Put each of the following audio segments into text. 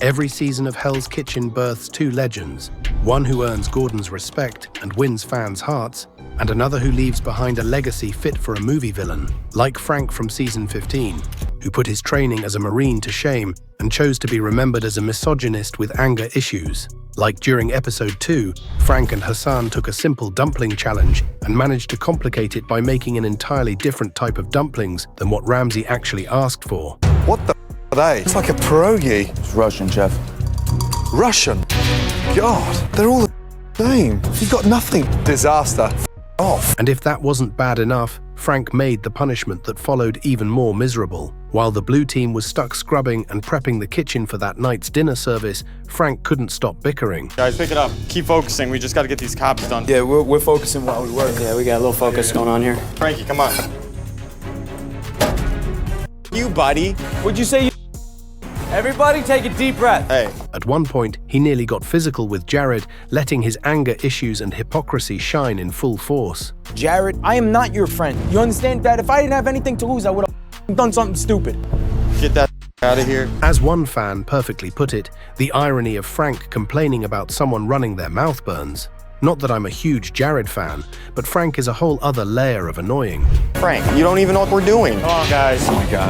Every season of Hell's Kitchen births two legends, one who earns Gordon's respect and wins fans' hearts, and another who leaves behind a legacy fit for a movie villain, like Frank from season 15, who put his training as a Marine to shame and chose to be remembered as a misogynist with anger issues. Like during episode 2, Frank and Hassan took a simple dumpling challenge and managed to complicate it by making an entirely different type of dumplings than what Ramsay actually asked for. What the are they? It's like a pierogi. It's Russian, chef. Russian? God, they're all the same. You've got nothing. Disaster. Off. And if that wasn't bad enough, Frank made the punishment that followed even more miserable. While the blue team was stuck scrubbing and prepping the kitchen for that night's dinner service, Frank couldn't stop bickering. Guys, pick it up. Keep focusing. We just got to get these cops done. Yeah, we're focusing while we work. Yeah, we got a little focus going on here. Frankie, come on. You, buddy. What'd you say? Everybody take a deep breath. Hey. At one point, he nearly got physical with Jared, letting his anger issues and hypocrisy shine in full force. Jared, I am not your friend. You understand that? If I didn't have anything to lose, I would have done something stupid. Get that out of here. As one fan perfectly put it, the irony of Frank complaining about someone running their mouth burns. Not that I'm a huge Jared fan, but Frank is a whole other layer of annoying. Frank, you don't even know what we're doing. Come on, guys. Oh my God.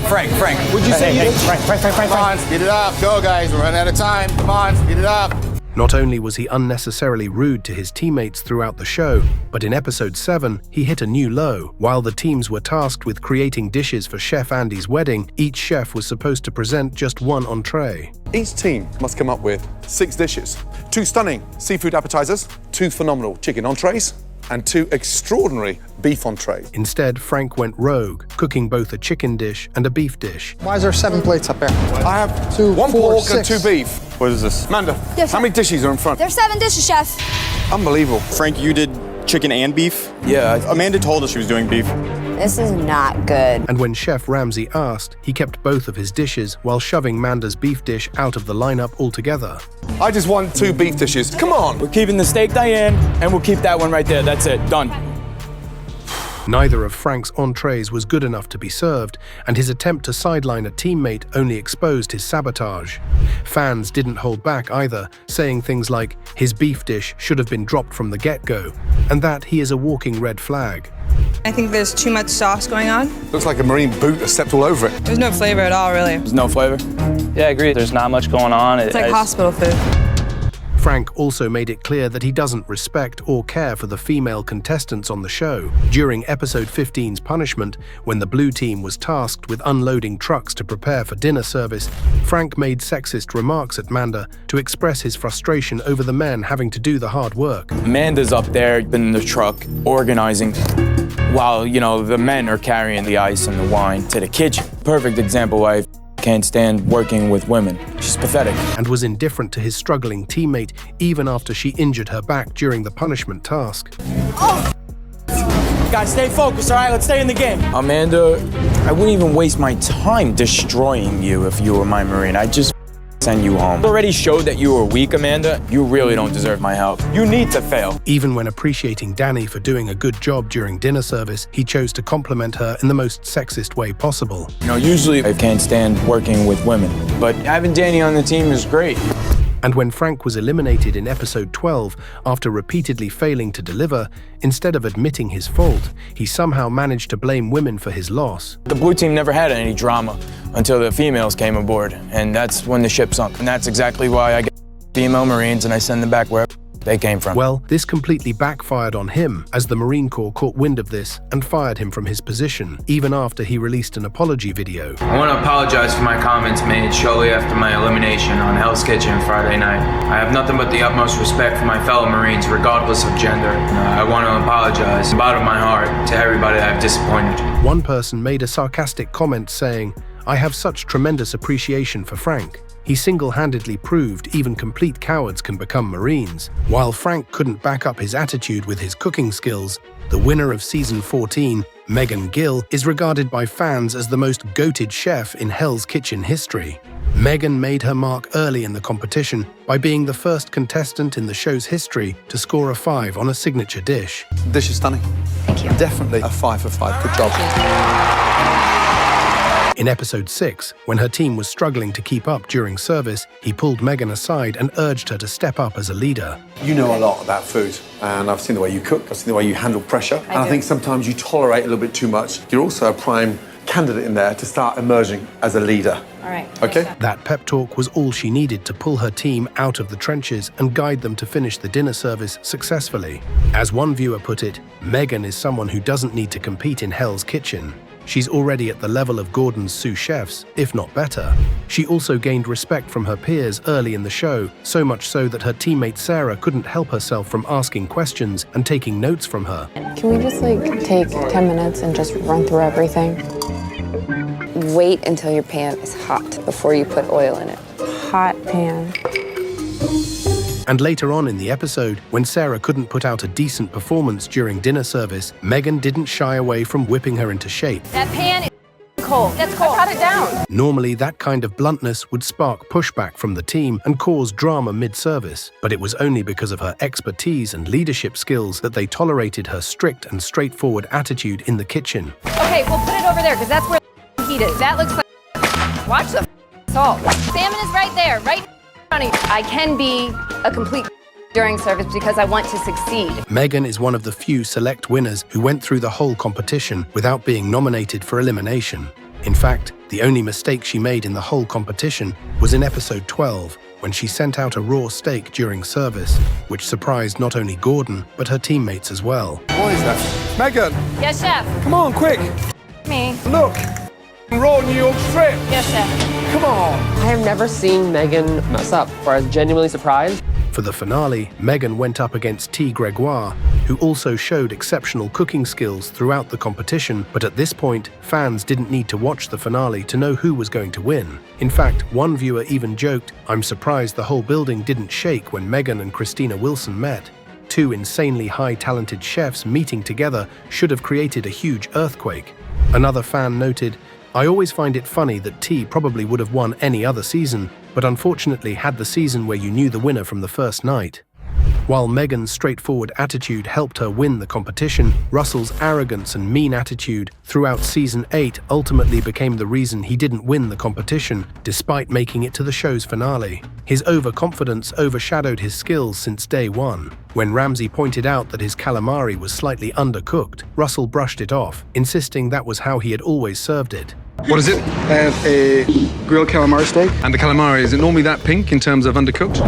Frank, what'd you say? Frank. Come on, speed it up. Go, guys. We're running out of time. Come on, speed it up. Not only was he unnecessarily rude to his teammates throughout the show, but in episode 7, he hit a new low. While the teams were tasked with creating dishes for Chef Andy's wedding, each chef was supposed to present just one entree. Each team must come up with 6 dishes. 2 stunning seafood appetizers, 2 phenomenal chicken entrees, and 2 extraordinary beef entrees. Instead, Frank went rogue, cooking both a chicken dish and a beef dish. Why is there 7 plates up there? I have 2, 1 4, pork 6. and 2 beef. What is this? Amanda, Yes, how many dishes are in front? There's 7 dishes, chef. Unbelievable. Frank, you did chicken and beef? Yeah. Amanda told us she was doing beef. This is not good. And when Chef Ramsay asked, he kept both of his dishes while shoving Manda's beef dish out of the lineup altogether. I just want 2 beef dishes. Come on. We're keeping the steak Diane, and we'll keep that one right there. That's it. Done. Neither of Frank's entrees was good enough to be served, and his attempt to sideline a teammate only exposed his sabotage. Fans didn't hold back either, saying things like his beef dish should have been dropped from the get-go, and that he is a walking red flag. I think there's too much sauce going on. Looks like a Marine boot has stepped all over it. There's no flavor at all, really. There's no flavor. Yeah, I agree. There's not much going on. It's like hospital food. Frank also made it clear that he doesn't respect or care for the female contestants on the show. During episode 15's punishment, when the blue team was tasked with unloading trucks to prepare for dinner service, Frank made sexist remarks at Manda to express his frustration over the men having to do the hard work. Amanda's up there in the truck organizing while, the men are carrying the ice and the wine to the kitchen. Perfect example why I can't stand working with women. She's pathetic. And was indifferent to his struggling teammate even after she injured her back during the punishment task. Oh. Guys, stay focused, all right? Let's stay in the game. Amanda, I wouldn't even waste my time destroying you if you were my Marine. I'd just send you home. You already showed that you were weak, Amanda. You really don't deserve my help. You need to fail. Even when appreciating Danny for doing a good job during dinner service, he chose to compliment her in the most sexist way possible. Usually I can't stand working with women, but having Danny on the team is great. And when Frank was eliminated in episode 12 after repeatedly failing to deliver, instead of admitting his fault, he somehow managed to blame women for his loss. The blue team never had any drama until the females came aboard, and that's when the ship sunk. And that's exactly why I get female Marines and I send them back wherever they came from. Well, this completely backfired on him, as the Marine Corps caught wind of this and fired him from his position, even after he released an apology video. I want to apologize for my comments made shortly after my elimination on Hell's Kitchen Friday night. I have nothing but the utmost respect for my fellow Marines, regardless of gender. I want to apologize from the bottom of my heart to everybody I've disappointed. One person made a sarcastic comment saying, "I have such tremendous appreciation for Frank. He single-handedly proved even complete cowards can become Marines." While Frank couldn't back up his attitude with his cooking skills, the winner of season 14, Megan Gill, is regarded by fans as the most goated chef in Hell's Kitchen history. Megan made her mark early in the competition by being the first contestant in the show's history to score a 5 on a signature dish. The dish is stunning. Thank you. Definitely a 5 for 5. Good job. In episode 6, when her team was struggling to keep up during service, he pulled Megan aside and urged her to step up as a leader. You know a lot about food, and I've seen the way you cook, I've seen the way you handle pressure, and I think sometimes you tolerate a little bit too much. You're also a prime candidate in there to start emerging as a leader. All right. Okay? That pep talk was all she needed to pull her team out of the trenches and guide them to finish the dinner service successfully. As one viewer put it, Megan is someone who doesn't need to compete in Hell's Kitchen. She's already at the level of Gordon's sous chefs, if not better. She also gained respect from her peers early in the show, so much so that her teammate Sarah couldn't help herself from asking questions and taking notes from her. Can we just take 10 minutes and just run through everything? Wait until your pan is hot before you put oil in it. Hot pan. And later on in the episode, when Sarah couldn't put out a decent performance during dinner service, Megan didn't shy away from whipping her into shape. That pan is cold. That's cold. Cut it down. Normally, that kind of bluntness would spark pushback from the team and cause drama mid-service, but it was only because of her expertise and leadership skills that they tolerated her strict and straightforward attitude in the kitchen. Okay, we'll put it over there because that's where the heat is. That looks like... Watch the salt. Salmon is right there, right in front of you. I can be a complete during service because I want to succeed. Megan is one of the few select winners who went through the whole competition without being nominated for elimination. In fact, the only mistake she made in the whole competition was in episode 12, when she sent out a raw steak during service, which surprised not only Gordon, but her teammates as well. What is that? Megan! Yes, chef. Come on, quick! Me. Look! Raw New York strip! Yes, chef. Come on! I have never seen Megan mess up, or I was genuinely surprised. For the finale, Megan went up against T. Gregoire, who also showed exceptional cooking skills throughout the competition, but at this point, fans didn't need to watch the finale to know who was going to win. In fact, one viewer even joked, "I'm surprised the whole building didn't shake when Megan and Christina Wilson met. Two insanely high-talented chefs meeting together should have created a huge earthquake." Another fan noted, "I always find it funny that T probably would have won any other season, but unfortunately had the season where you knew the winner from the first night." While Megan's straightforward attitude helped her win the competition, Russel's arrogance and mean attitude throughout Season 8 ultimately became the reason he didn't win the competition, despite making it to the show's finale. His overconfidence overshadowed his skills since day one. When Ramsay pointed out that his calamari was slightly undercooked, Russel brushed it off, insisting that was how he had always served it. What is it? I have a grilled calamari steak. And the calamari, is it normally that pink in terms of undercooked?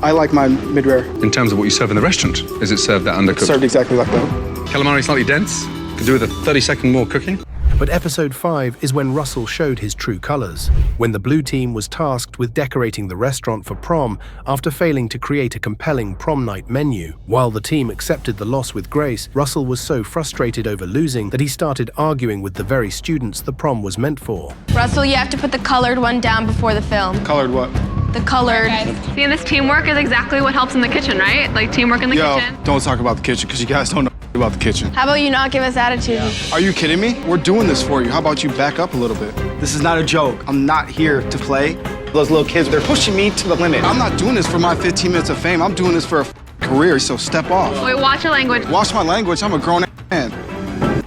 I like mine mid-rare. In terms of what you serve in the restaurant, is it served that undercooked? Served exactly like that. Calamari slightly dense, could do with a 30-second more cooking. But episode 5 is when Russel showed his true colors, when the blue team was tasked with decorating the restaurant for prom after failing to create a compelling prom night menu. While the team accepted the loss with grace, Russel was so frustrated over losing that he started arguing with the very students the prom was meant for. Russell, you have to put the colored one down before the film. Colored what? The colored. See, this teamwork is exactly what helps in the kitchen, right? Like teamwork in the kitchen. Don't talk about the kitchen because you guys don't know about the kitchen. How about you not give us attitude? Are you kidding me? We're doing this for you. How about you back up a little bit? This is not a joke. I'm not here to play. Those little kids, they're pushing me to the limit. I'm not doing this for my 15 minutes of fame. I'm doing this for a career, so step off. Wait, watch your language. Watch my language. I'm a grown man.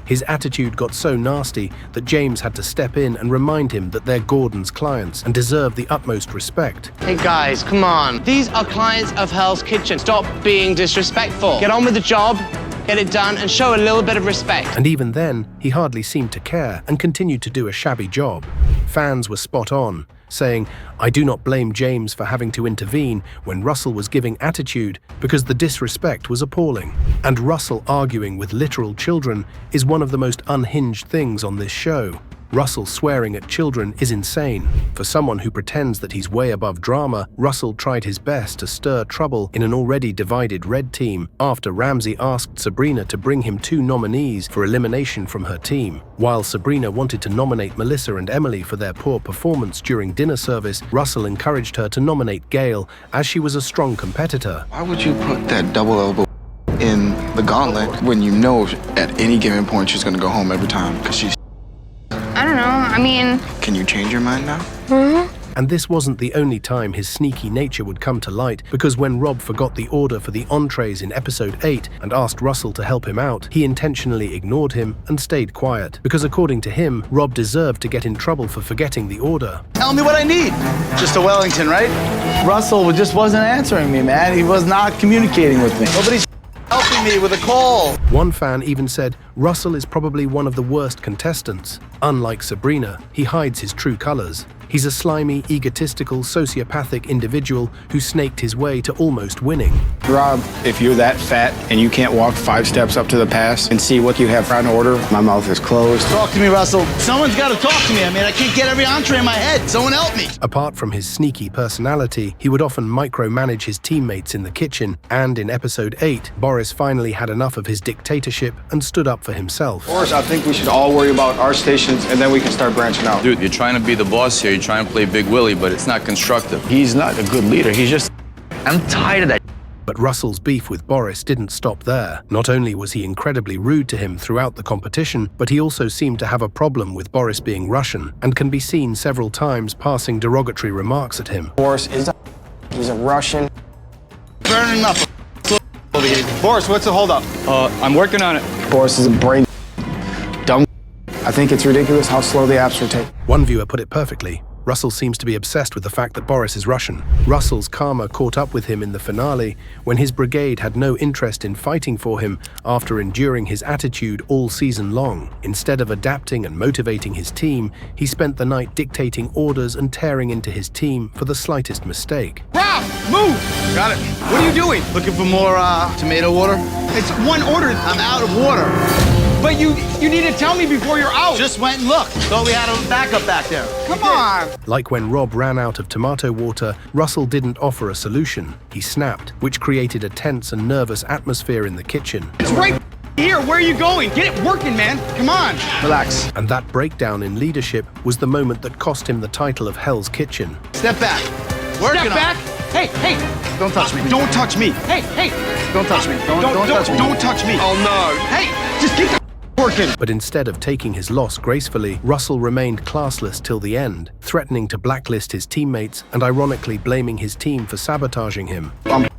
His attitude got so nasty that James had to step in and remind him that they're Gordon's clients and deserve the utmost respect. Hey guys, come on. These are clients of Hell's Kitchen. Stop being disrespectful. Get on with the job, get it done, and show a little bit of respect. And even then, he hardly seemed to care and continued to do a shabby job. Fans were spot on, saying, "I do not blame James for having to intervene when Russell was giving attitude because the disrespect was appalling." And Russell arguing with literal children is one of the most unhinged things on this show. Russell swearing at children is insane. For someone who pretends that he's way above drama, Russell tried his best to stir trouble in an already divided red team after Ramsay asked Sabrina to bring him 2 nominees for elimination from her team. While Sabrina wanted to nominate Melissa and Emily for their poor performance during dinner service, Russell encouraged her to nominate Gail as she was a strong competitor. Why would you put that double elbow in the gauntlet when you know at any given point she's going to go home every time because she's... I don't know. I mean... Can you change your mind now? And this wasn't the only time his sneaky nature would come to light, because when Rob forgot the order for the entrees in episode 8 and asked Russell to help him out, he intentionally ignored him and stayed quiet, because according to him, Rob deserved to get in trouble for forgetting the order. Tell me what I need. Just a Wellington, right? Russell just wasn't answering me, man. He was not communicating with me. Nobody's helping me with a call. One fan even said Russell is probably one of the worst contestants. Unlike Sabrina, he hides his true colors. He's a slimy, egotistical, sociopathic individual who snaked his way to almost winning. Rob, if you're that fat and you can't walk 5 steps up to the pass and see what you have in order, my mouth is closed. Talk to me, Russell. Someone's got to talk to me. I mean, I can't get every entree in my head. Someone help me. Apart from his sneaky personality, he would often micromanage his teammates in the kitchen, and in episode 8, Boris finally had enough of his dictatorship and stood up for himself. Boris, I think we should all worry about our stations and then we can start branching out. Dude, you're trying to be the boss here. You're trying to play Big Willie, but it's not constructive. He's not a good leader. He's just... I'm tired of that. But Russell's beef with Boris didn't stop there. Not only was he incredibly rude to him throughout the competition, but he also seemed to have a problem with Boris being Russian, and can be seen several times passing derogatory remarks at him. Boris is he's a Russian. Burning up over here. Boris, what's the holdup? I'm working on it. Boris is a brain dumb. I think it's ridiculous how slow the apps rotate. One viewer put it perfectly. Russell seems to be obsessed with the fact that Boris is Russian. Russell's karma caught up with him in the finale when his brigade had no interest in fighting for him after enduring his attitude all season long. Instead of adapting and motivating his team, he spent the night dictating orders and tearing into his team for the slightest mistake. Rob, move! Got it. What are you doing? Looking for more tomato water? It's one order. I'm out of water. But you need to tell me before you're out. Just went and looked. Thought we had a backup back there. Come on. Like when Rob ran out of tomato water, Russell didn't offer a solution. He snapped, which created a tense and nervous atmosphere in the kitchen. It's right here. Where are you going? Get it working, man. Come on. Relax. And that breakdown in leadership was the moment that cost him the title of Hell's Kitchen. Step back. Step back. Hey, hey. Don't touch me. Don't touch me. Hey, hey. Don't touch me. Don't touch me. Don't touch me. Oh, no. Hey, just get the working. But instead of taking his loss gracefully, Russell remained classless till the end, threatening to blacklist his teammates and ironically blaming his team for sabotaging him. I'm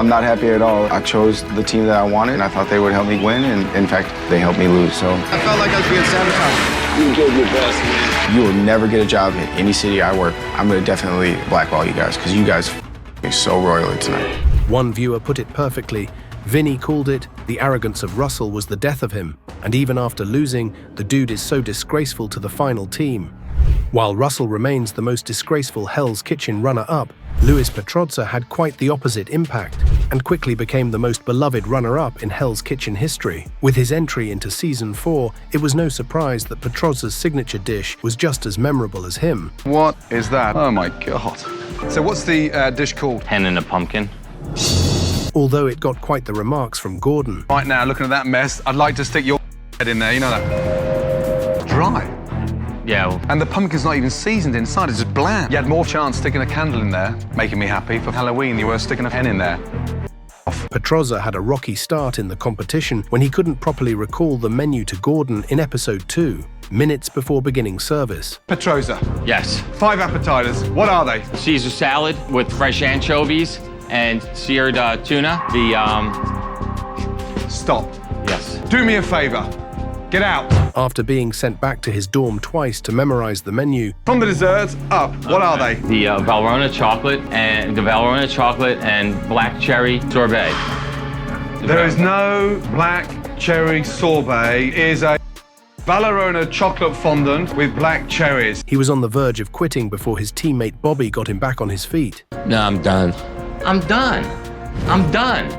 not happy at all. I chose the team that I wanted, and I thought they would help me win, and in fact, they helped me lose, so. I felt like I was being sabotaged. You gave your best, man. You will never get a job in any city I work. I'm gonna definitely blackball you guys, because you guys are so royally tonight. One viewer put it perfectly. Vinny called it, the arrogance of Russell was the death of him, and even after losing, the dude is so disgraceful to the final team. While Russell remains the most disgraceful Hell's Kitchen runner-up, Luis Petrozza had quite the opposite impact, and quickly became the most beloved runner-up in Hell's Kitchen history. With his entry into Season 4, it was no surprise that Petrozza's signature dish was just as memorable as him. What is that? Oh my God. So what's the dish called? Hen and a pumpkin. Although it got quite the remarks from Gordon. Right now, looking at that mess, I'd like to stick your head in there, you know that? Dry. Yeah. Well, and the pumpkin's not even seasoned inside, it's just bland. You had more chance sticking a candle in there, making me happy. For Halloween, you were sticking a hen in there. Petrozza had a rocky start in the competition when he couldn't properly recall the menu to Gordon in episode 2, minutes before beginning service. Petrozza. Yes. 5 appetizers. What are they? Caesar salad with fresh anchovies and seared tuna. Stop. Yes. Do me a favor. Get out. After being sent back to his dorm twice to memorize the menu. From the desserts, up. What are they? The Valrhona chocolate and black cherry sorbet. There is no black cherry sorbet. It is a Valrhona chocolate fondant with black cherries. He was on the verge of quitting before his teammate Bobby got him back on his feet. No, I'm done. I'm done. I'm done.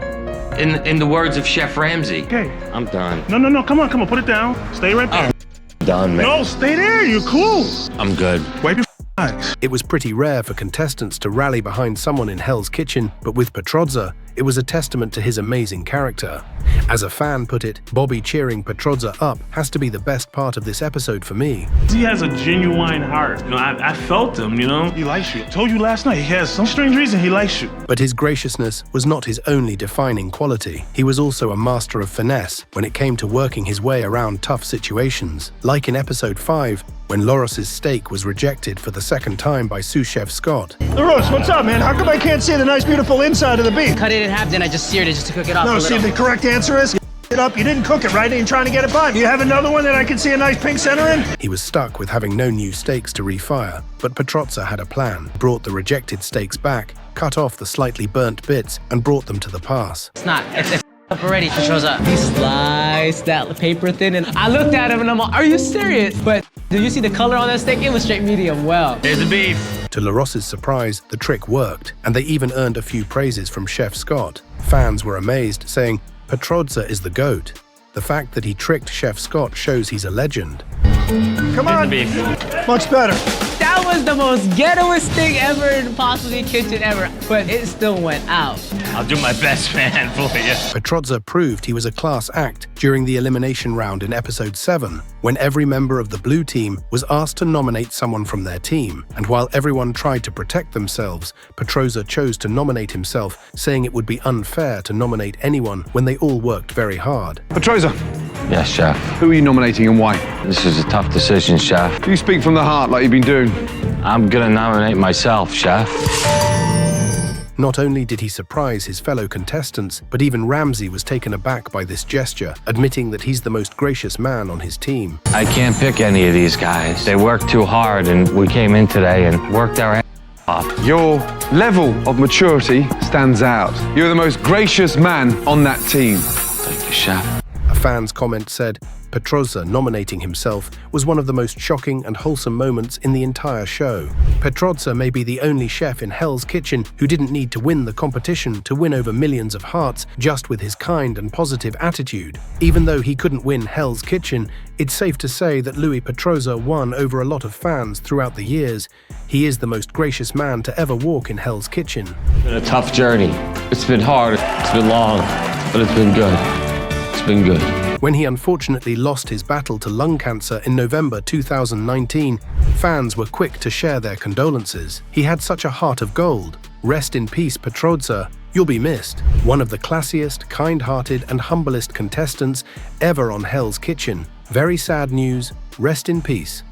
In the words of Chef Ramsay. Okay. I'm done. No, come on, put it down. Stay right there. I'm done, man. No, stay there, you're cool. I'm good. Wipe your eyes. It was pretty rare for contestants to rally behind someone in Hell's Kitchen, but with Petrozza, It was a testament to his amazing character. As a fan put it, Bobby cheering Petrozza up has to be the best part of this episode for me. He has a genuine heart. You know, I felt him, you know. He likes you. I told you last night, he has some strange reason he likes you. But his graciousness was not his only defining quality. He was also a master of finesse when it came to working his way around tough situations. Like in episode 5, when Loras's steak was rejected for the second time by sous chef Scott. Ross, what's up, man? How come I can't see the nice, beautiful inside of the beef? Cut it in half, then I just seared it just to cook it up. No, see, the correct answer is you it up. You didn't cook it right, and you're trying to get it by. Do you have another one that I can see a nice pink center in? He was stuck with having no new steaks to refire, but Petrozza had a plan, brought the rejected steaks back, cut off the slightly burnt bits, and brought them to the pass. It's not. It's up already, Petrozza. He sliced that paper thin, and I looked at him and I'm like, are you serious? But did you see the color on that steak? It was straight medium well. Here's the beef. To Loras's surprise, the trick worked, and they even earned a few praises from Chef Scott. Fans were amazed, saying, Petrozza is the GOAT. The fact that he tricked Chef Scott shows he's a legend. Come on. Much better. That was the most ghettoest thing ever in possibly kitchen ever, but it still went out. I'll do my best, man, for you. Petrozza proved he was a class act during the elimination round in episode 7, when every member of the blue team was asked to nominate someone from their team. And while everyone tried to protect themselves, Petrozza chose to nominate himself, saying it would be unfair to nominate anyone when they all worked very hard. Petrozza. Yes, Chef. Who are you nominating and why? This is a tough decision, Chef. You speak from the heart like you've been doing. I'm gonna nominate myself, Chef. Not only did he surprise his fellow contestants, but even Ramsay was taken aback by this gesture, admitting that he's the most gracious man on his team. I can't pick any of these guys. They worked too hard, and we came in today and worked our ass off. Your level of maturity stands out. You're the most gracious man on that team. Thank you, Chef. A fan's comment said, Petrozza nominating himself was one of the most shocking and wholesome moments in the entire show. Petrozza may be the only chef in Hell's Kitchen who didn't need to win the competition to win over millions of hearts just with his kind and positive attitude. Even though he couldn't win Hell's Kitchen, it's safe to say that Louis Petrozza won over a lot of fans throughout the years. He is the most gracious man to ever walk in Hell's Kitchen. It's been a tough journey. It's been hard, it's been long, but it's been good. It's been good. When he unfortunately lost his battle to lung cancer in November 2019, fans were quick to share their condolences. He had such a heart of gold. Rest in peace, Petrozza. You'll be missed. One of the classiest, kind-hearted, and humblest contestants ever on Hell's Kitchen. Very sad news. Rest in peace.